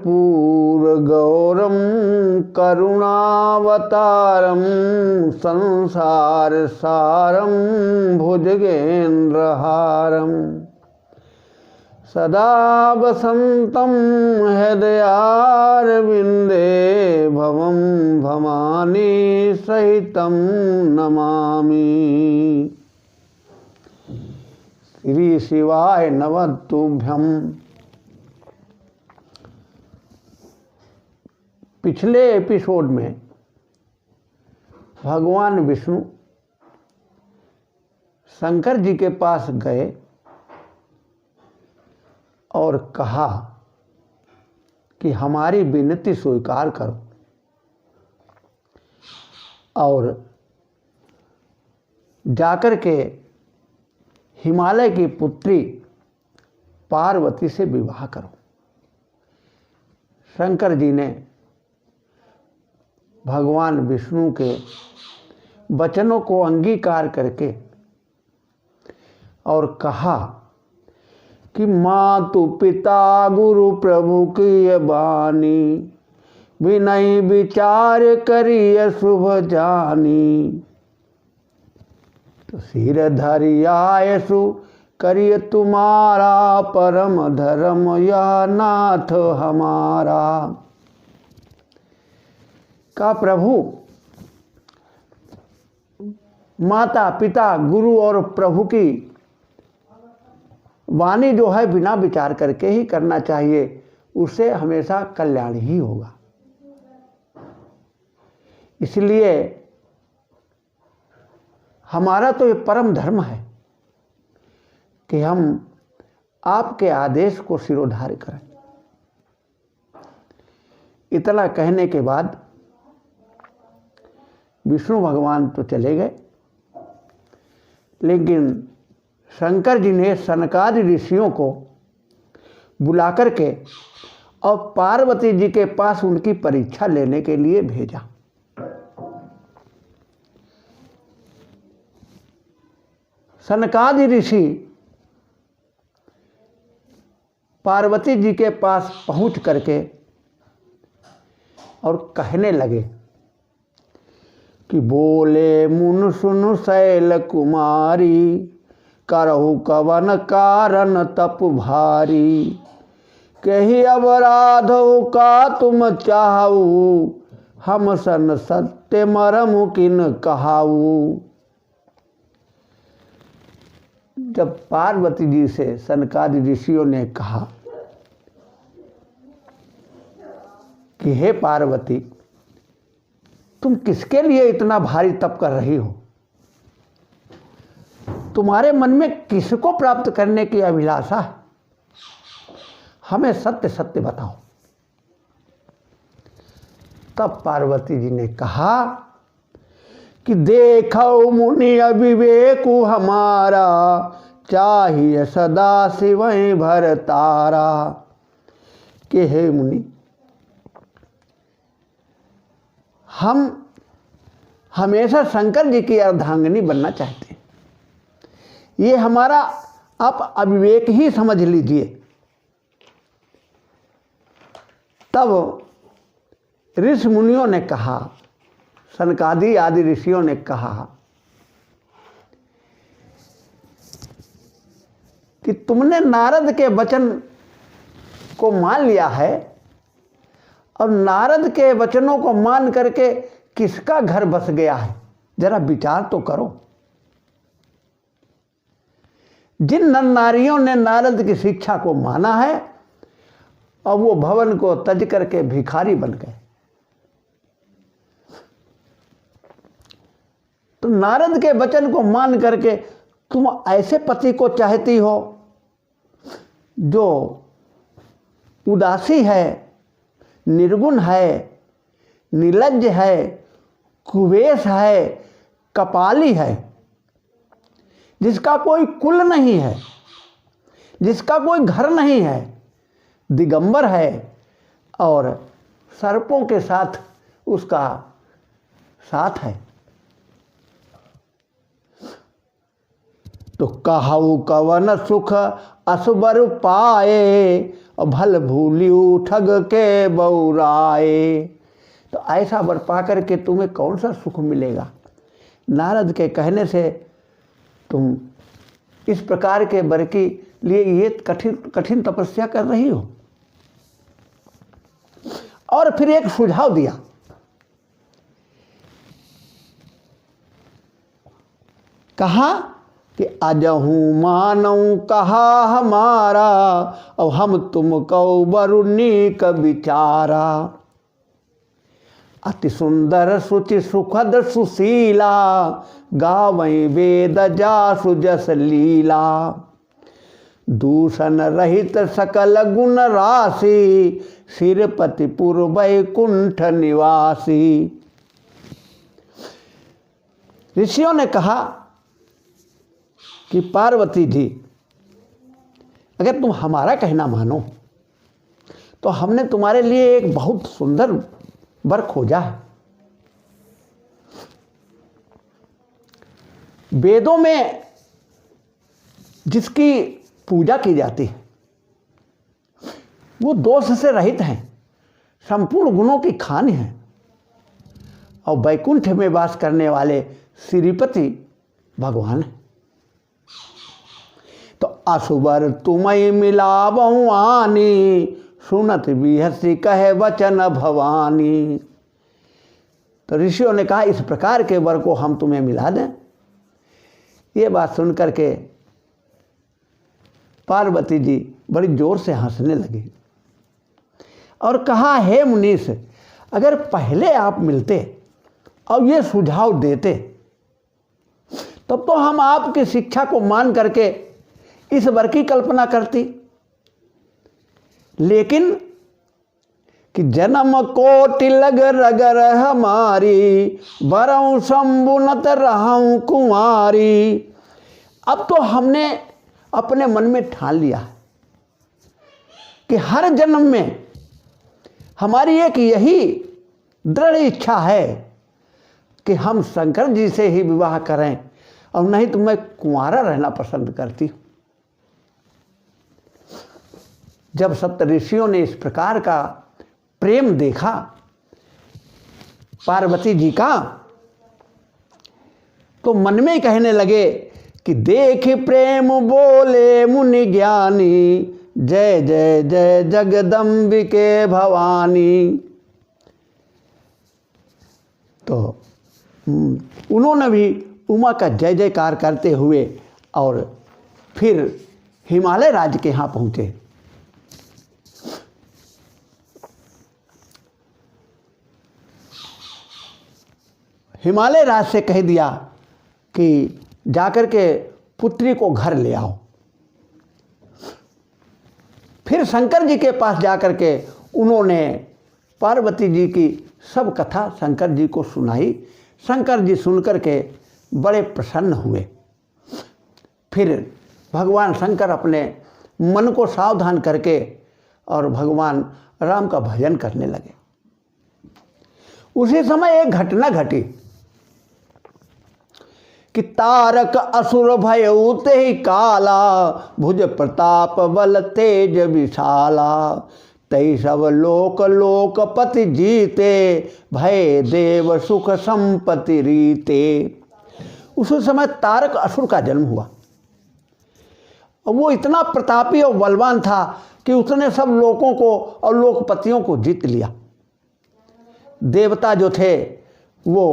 गौरम करुणावतारम संसार सारम भुजगेन्द्रहारम सदा वसंतं हृदयारविंदे भवं भवानी सहितं नमामि। श्री शिवाय नमस्तुभ्यं। पिछले एपिसोड में भगवान विष्णु शंकर जी के पास गए और कहा कि हमारी विनती स्वीकार करो और जाकर के हिमालय की पुत्री पार्वती से विवाह करो। शंकर जी ने भगवान विष्णु के वचनों को अंगीकार करके और कहा कि मातु पिता गुरु प्रभु की बानी विनय विचार करिय शुभ जानी। तो सिर धरियायसु करिय तुम्हारा परम धर्म या नाथ हमारा। का प्रभु माता पिता गुरु और प्रभु की वाणी जो है बिना विचार करके ही करना चाहिए, उससे हमेशा कल्याण ही होगा। इसलिए हमारा तो ये परम धर्म है कि हम आपके आदेश को सिरोधार्य करें। इतना कहने के बाद विष्णु भगवान तो चले गए, लेकिन शंकर जी ने सनकादि ऋषियों को बुला करके और पार्वती जी के पास उनकी परीक्षा लेने के लिए भेजा। सनकादि ऋषि पार्वती जी के पास पहुंच करके और कहने लगे कि बोले मुन सुन शैल कुमारी करहु कवन कारण तप भारी। कही अपराध का तुम चाहू हम सन सत्य मरम किन कहाऊ। जब पार्वती जी से सनकादि ऋषियों ने कहा कि हे पार्वती, तुम किसके लिए इतना भारी तप कर रही हो? तुम्हारे मन में किसको प्राप्त करने की अभिलाषा है? हमें सत्य सत्य बताओ। तब पार्वती जी ने कहा कि देखो मुनि अविवेकु हमारा चाहिए सदा शिवं भर तारा। कि हे मुनि, हम हमेशा शंकर जी की अर्धांगिनी बनना चाहते हैं। ये हमारा आप अविवेक ही समझ लीजिए। तब ऋषि मुनियों ने कहा, सनकादि आदि ऋषियों ने कहा कि तुमने नारद के वचन को मान लिया है और नारद के वचनों को मान करके किसका घर बस गया है, जरा विचार तो करो। जिन नर नारियों ने नारद की शिक्षा को माना है और वो भवन को तज करके भिखारी बन गए, तो नारद के वचन को मान करके तुम ऐसे पति को चाहती हो जो उदासी है, निर्गुण है, निर्लज्ज है, कुवेश है, कपाली है, जिसका कोई कुल नहीं है, जिसका कोई घर नहीं है, दिगंबर है और सर्पों के साथ उसका साथ है। तो कहु कवन सुख असुबर पाए और भल भूलियू ठग के बौराए। तो ऐसा वर पा कर के तुम्हें कौन सा सुख मिलेगा? नारद के कहने से तुम इस प्रकार के वर के लिए ये कठिन तपस्या कर रही हो। और फिर एक सुझाव दिया, कहा कि अजहू मानऊ कहा हमारा, और हम तुम कौ बरुनीक विचारा। अति सुंदर सुचि सुखद सुशीला, गावई वेद जासु जस लीला। दूषण रहित सकल गुण राशि, सिरपति पुर वैकुंठ निवासी। ऋषियों ने कहा कि पार्वती जी, अगर तुम हमारा कहना मानो तो हमने तुम्हारे लिए एक बहुत सुंदर वर खोजा है। वेदों में जिसकी पूजा की जाती है वो दोष से रहित हैं, संपूर्ण गुणों की खान है, और वैकुंठ में वास करने वाले श्रीपति भगवान है। तो असुबर तुम्हें मिलावहु आनी, सुनत बिहसी कहे वचन भवानी। तो ऋषियों ने कहा इस प्रकार के वर को हम तुम्हें मिला दें। ये बात सुनकर के पार्वती जी बड़ी जोर से हंसने लगी और कहा, हे मुनीष, अगर पहले आप मिलते और ये सुझाव देते तब तो हम आपकी शिक्षा को मान करके इस वर की कल्पना करती। लेकिन कि जन्म कोटि लग रगर हमारी, बरऊं शंभुनत रहूं कुंवारी। अब तो हमने अपने मन में ठान लिया है कि हर जन्म में हमारी एक यही दृढ़ इच्छा है कि हम शंकर जी से ही विवाह करें, और नहीं तो मैं कुंवारा रहना पसंद करती हूँ। जब सप्तऋषियों ने इस प्रकार का प्रेम देखा पार्वती जी का, तो मन में कहने लगे कि देख प्रेम बोले मुनि ज्ञानी, जय जय जय जगदम्बिके भवानी। तो उन्होंने भी उमा का जय जयकार करते हुए और फिर हिमालय राज्य के यहाँ पहुँचे। हिमालय राज से कह दिया कि जाकर के पुत्री को घर ले आओ। फिर शंकर जी के पास जाकर के उन्होंने पार्वती जी की सब कथा शंकर जी को सुनाई। शंकर जी सुनकर के बड़े प्रसन्न हुए। फिर भगवान शंकर अपने मन को सावधान करके और भगवान राम का भजन करने लगे। उसी समय एक घटना घटी कि तारक असुर भयउ तेहि काला, भुज प्रताप बल तेज विशाला। तई सब लोक लोकपति जीते, भय देव सुख संपत्ति रीते। उस समय तारक असुर का जन्म हुआ और वो इतना प्रतापी और बलवान था कि उसने सब लोकों को और लोकपतियों को जीत लिया। देवता जो थे वो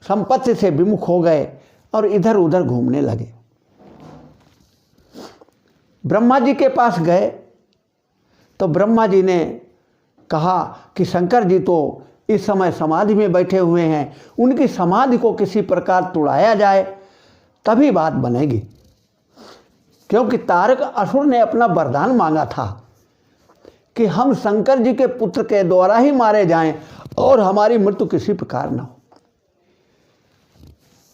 संपत्ति से विमुख हो गए और इधर उधर घूमने लगे। ब्रह्मा जी के पास गए तो ब्रह्मा जी ने कहा कि शंकर जी तो इस समय समाधि में बैठे हुए हैं, उनकी समाधि को किसी प्रकार तोड़ाया जाए तभी बात बनेगी। क्योंकि तारक असुर ने अपना वरदान मांगा था कि हम शंकर जी के पुत्र के द्वारा ही मारे जाएं और हमारी मृत्यु किसी प्रकार न हो।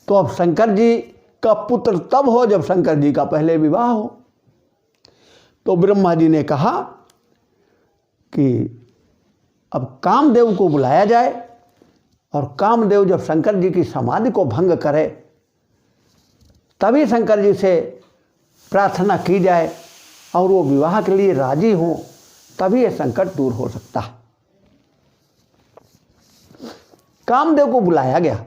तो अब शंकर जी का पुत्र तब हो जब शंकर जी का पहले विवाह हो। तो ब्रह्मा जी ने कहा कि अब कामदेव को बुलाया जाए और कामदेव जब शंकर जी की समाधि को भंग करे तभी शंकर जी से प्रार्थना की जाए और वो विवाह के लिए राजी हों। तभी ये संकट दूर हो सकता है। कामदेव को बुलाया गया।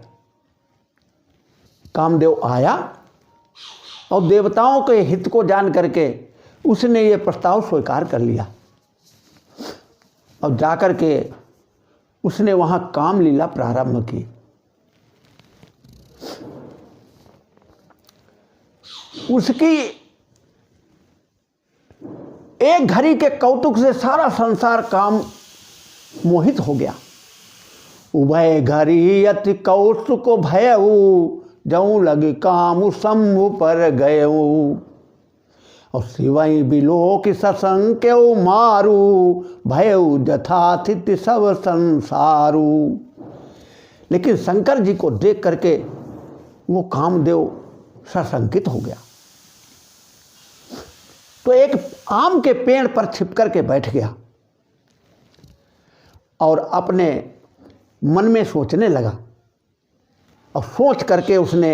कामदेव आया और देवताओं के हित को जान करके उसने ये प्रस्ताव स्वीकार कर लिया और जाकर के उसने वहां काम लीला प्रारंभ की। उसकी एक घड़ी के कौतुक से सारा संसार काम मोहित हो गया। उभय घड़ी अति कौतुक भयऊ, जऊँ लगे काम शंभु पर गयऊ। और शिवई बिलोक ससंक्यऊ मारू, भयऊ जथाथित सब संसारू। लेकिन शंकर जी को देख करके वो कामदेव सशंकित हो गया, तो एक आम के पेड़ पर छिप करके बैठ गया और अपने मन में सोचने लगा। और सोच करके उसने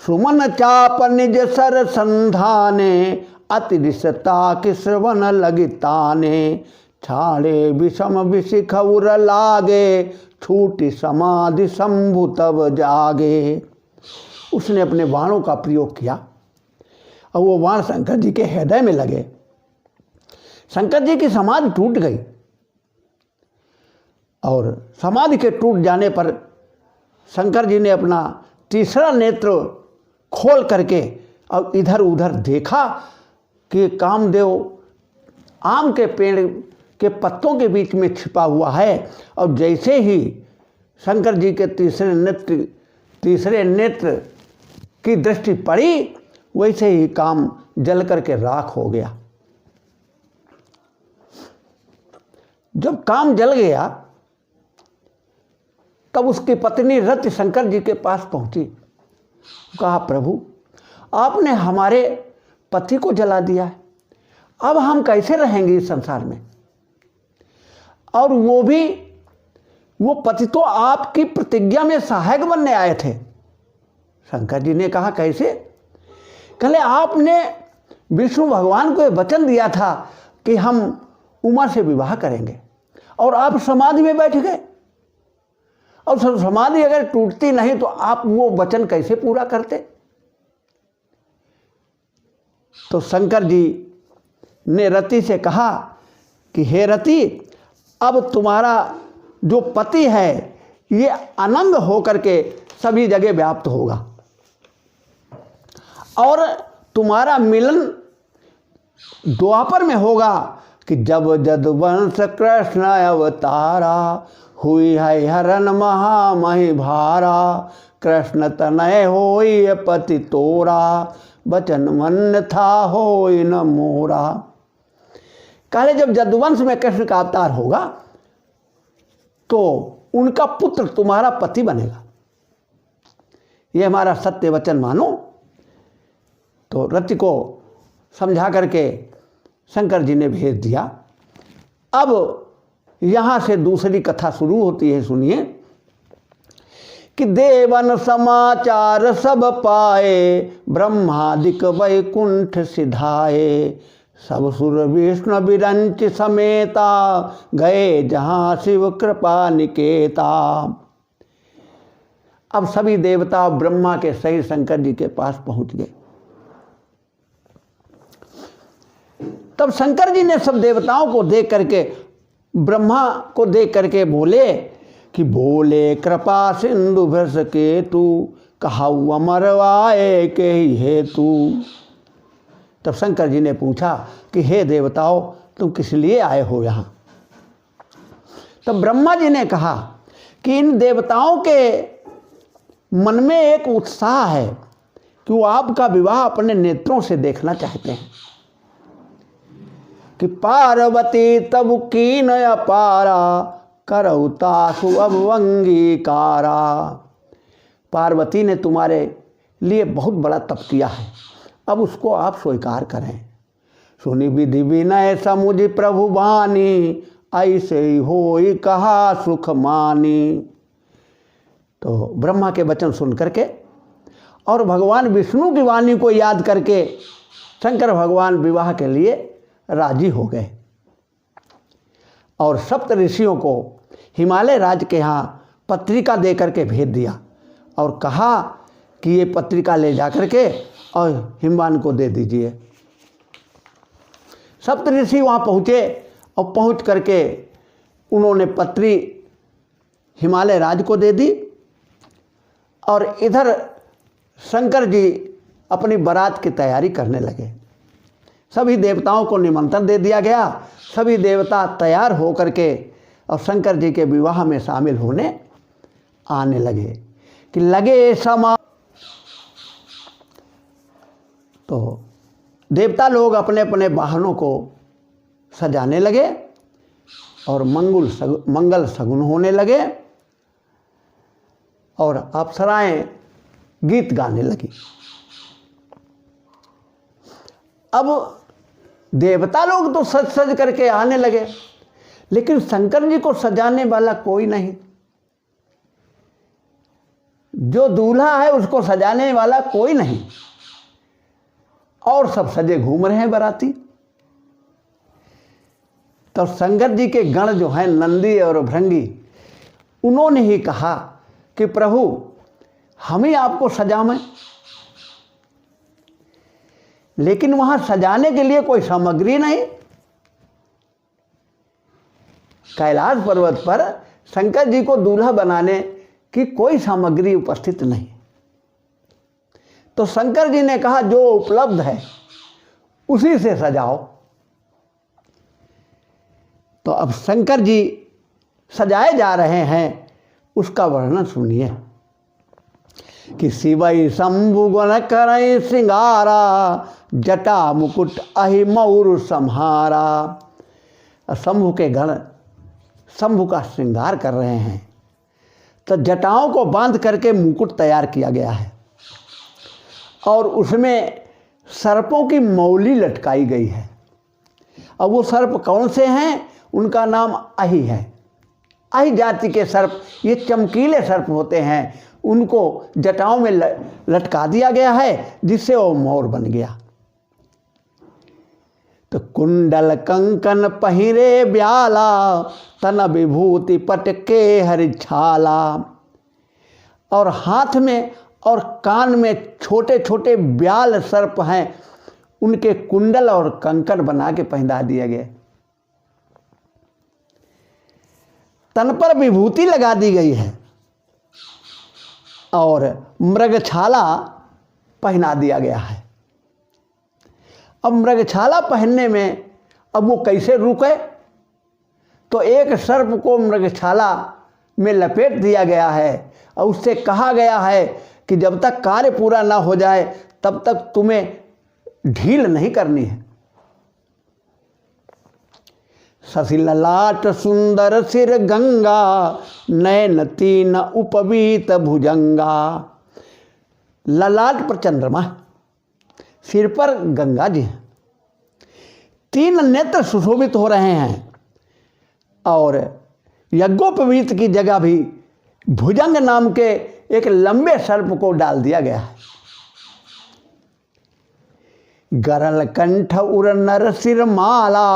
सुमन चाप निज सर संधाने, अतिरिसता कि श्रवण लगिताने। छाड़े विषम विशिख उर लागे, छूटी समाधि शंभु तब जागे। उसने अपने बाणों का प्रयोग किया और वो बाण शंकर जी के हृदय में लगे। शंकर जी की समाधि टूट गई और समाधि के टूट जाने पर शंकर जी ने अपना तीसरा नेत्र खोल करके और इधर उधर देखा कि कामदेव आम के पेड़ के पत्तों के बीच में छिपा हुआ है। और जैसे ही शंकर जी के तीसरे नेत्र की दृष्टि पड़ी, वैसे ही काम जल करके राख हो गया। जब काम जल गया तब उसकी पत्नी रति शंकर जी के पास पहुंची। कहा, प्रभु आपने हमारे पति को जला दिया है, अब हम कैसे रहेंगे इस संसार में? और वो पति तो आपकी प्रतिज्ञा में सहायक बनने आए थे। शंकर जी ने कहा, कैसे? कहले, आपने विष्णु भगवान को वचन दिया था कि हम उमा से विवाह करेंगे और आप समाधि में बैठ गए। और समाधि अगर टूटती नहीं तो आप वो वचन कैसे पूरा करते? तो शंकर जी ने रति से कहा कि हे रति, अब तुम्हारा जो पति है ये अनंग होकर के सभी जगह व्याप्त होगा और तुम्हारा मिलन द्वापर में होगा कि जब जदुवंश कृष्ण अवतारा, हुई है हरण महामहि भारा। कृष्ण तनय होई पति तोरा, बचन मन था होई न मोरा। कहले, जब जदुवंश में कृष्ण का अवतार होगा तो उनका पुत्र तुम्हारा पति बनेगा, ये हमारा सत्य वचन मानो। तो रति को समझा करके शंकर जी ने भेज दिया। अब यहाँ से दूसरी कथा शुरू होती है, सुनिए। कि देवन समाचार सब पाए, ब्रह्मादिक वैकुंठ सिधाए। सब सुर विष्णु विरंच समेता, गए जहाँ शिव कृपा निकेता। अब सभी देवता ब्रह्मा के सहित शंकर जी के पास पहुंच गए। तब शंकर जी ने सब देवताओं को देख करके, ब्रह्मा को देख करके बोले कि बोले कृपा सिंधु भ्रस के तू, कहाऊ अमरवाए के ही हेतु। तब शंकर जी ने पूछा कि हे देवताओं, तुम किस लिए आए हो यहाँ? तब ब्रह्मा जी ने कहा कि इन देवताओं के मन में एक उत्साह है कि वो आपका विवाह अपने नेत्रों से देखना चाहते हैं। कि पार्वती तब कीन अपारा, करऊ तासु अब अंगीकारा। पार्वती ने तुम्हारे लिए बहुत बड़ा तप किया है, अब उसको आप स्वीकार करें। सुनि विधि विनय समुझ प्रभु वाणी, ऐसे ही होई कहा सुख मानी। तो ब्रह्मा के वचन सुन करके और भगवान विष्णु की वाणी को याद करके शंकर भगवान विवाह के लिए राजी हो गए। और सप्त ऋषियों को हिमालय राज के यहाँ पत्रिका दे करके भेज दिया और कहा कि ये पत्रिका ले जा करके और हिमवान को दे दीजिए। सप्त ऋषि वहाँ पहुँचे और पहुँच करके उन्होंने पत्री हिमालय राज को दे दी और इधर शंकर जी अपनी बारात की तैयारी करने लगे। सभी देवताओं को निमंत्रण दे दिया गया। सभी देवता तैयार हो करके और शंकर जी के विवाह में शामिल होने आने लगे कि लगे समा। तो देवता लोग अपने अपने वाहनों को सजाने लगे और मंगल सगुन होने लगे और अप्सराएं गीत गाने लगी। अब देवता लोग तो सज सज करके आने लगे, लेकिन शंकर जी को सजाने वाला कोई नहीं। जो दूल्हा है उसको सजाने वाला कोई नहीं और सब सजे घूम रहे हैं बाराती। तो शंकर जी के गण जो हैं नंदी और भृंगी, उन्होंने ही कहा कि प्रभु हम ही आपको सजावें, लेकिन वहां सजाने के लिए कोई सामग्री नहीं। कैलाश पर्वत पर शंकर जी को दूल्हा बनाने की कोई सामग्री उपस्थित नहीं। तो शंकर जी ने कहा जो उपलब्ध है उसी से सजाओ। तो अब शंकर जी सजाए जा रहे हैं, उसका वर्णन सुनिए कि शिवई शंभु गुण करई श्रृंगारा, जटा मुकुट अहि मऊर संहारा। शंभु के गण शंभु का श्रृंगार कर रहे हैं। तो जटाओं को बांध करके मुकुट तैयार किया गया है और उसमें सर्पों की मौली लटकाई गई है। अब वो सर्प कौन से हैं? उनका नाम अहि है। अहि जाति के सर्प, ये चमकीले सर्प होते हैं, उनको जटाओं में लटका दिया गया है, जिससे वो मोर बन गया। तो कुंडल कंकन पहिरे ब्याला, तन विभूति पटके हरिछाला। और हाथ में और कान में छोटे छोटे ब्याल सर्प हैं, उनके कुंडल और कंकन बना के पहना दिए गए। तन पर विभूति लगा दी गई है और मृगछाला पहना दिया गया है। अब मृगछाला पहनने में अब वो कैसे रुके? तो एक सर्प को मृगछाला में लपेट दिया गया है और उससे कहा गया है कि जब तक कार्य पूरा ना हो जाए तब तक तुम्हें ढील नहीं करनी है। शशि ललाट सुंदर सिर गंगा, नयन तीन उपवीत भुजंगा। ललाट पर चंद्रमा, सिर पर गंगा जी हैं, तीन नेत्र सुशोभित हो रहे हैं और यज्ञोपवीत की जगह भी भुजंग नाम के एक लंबे सर्प को डाल दिया गया है। गरल कंठ उर नर सिर माला,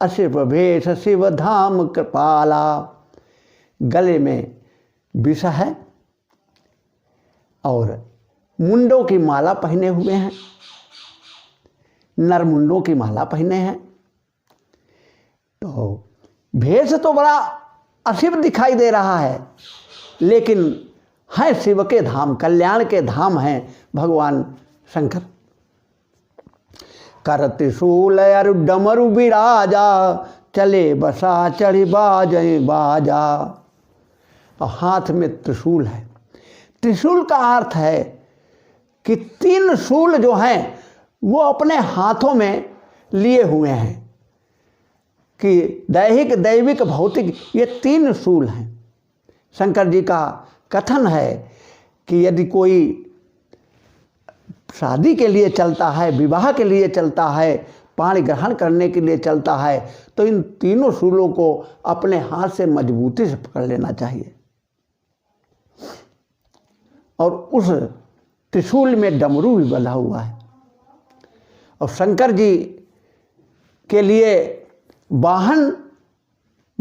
अशिव भेष शिव धाम कृपाला। गले में विष है और मुंडों की माला पहने हुए हैं, नर मुंडों की माला पहने हैं। तो भेष तो बड़ा अशिव दिखाई दे रहा है, लेकिन है शिव के धाम, कल्याण के धाम हैं भगवान शंकर। कर त्रिशूल अरु डमरु बिराजा, चले बसा चढ़ी बाजे बाजा। और हाथ में त्रिशूल है। त्रिशूल का अर्थ है कि तीन शूल जो हैं वो अपने हाथों में लिए हुए हैं, कि दैहिक दैविक भौतिक ये तीन शूल हैं। शंकर जी का कथन है कि यदि कोई शादी के लिए चलता है, विवाह के लिए चलता है, पाणी ग्रहण करने के लिए चलता है, तो इन तीनों शूलों को अपने हाथ से मजबूती से पकड़ लेना चाहिए। और उस त्रिशूल में डमरू भी बंधा हुआ है। और शंकर जी के लिए वाहन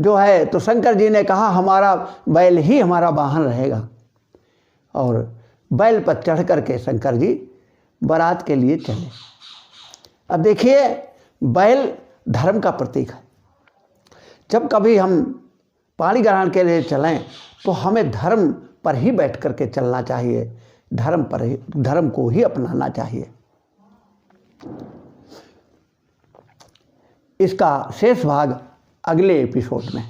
जो है तो शंकर जी ने कहा हमारा बैल ही हमारा वाहन रहेगा, और बैल पर चढ़ करके शंकर जी बारात के लिए चले। अब देखिए, बैल धर्म का प्रतीक है। जब कभी हम पानी ग्रहण के लिए चलें तो हमें धर्म पर ही बैठ करके चलना चाहिए, धर्म को ही अपनाना चाहिए। इसका शेष भाग अगले एपिसोड में।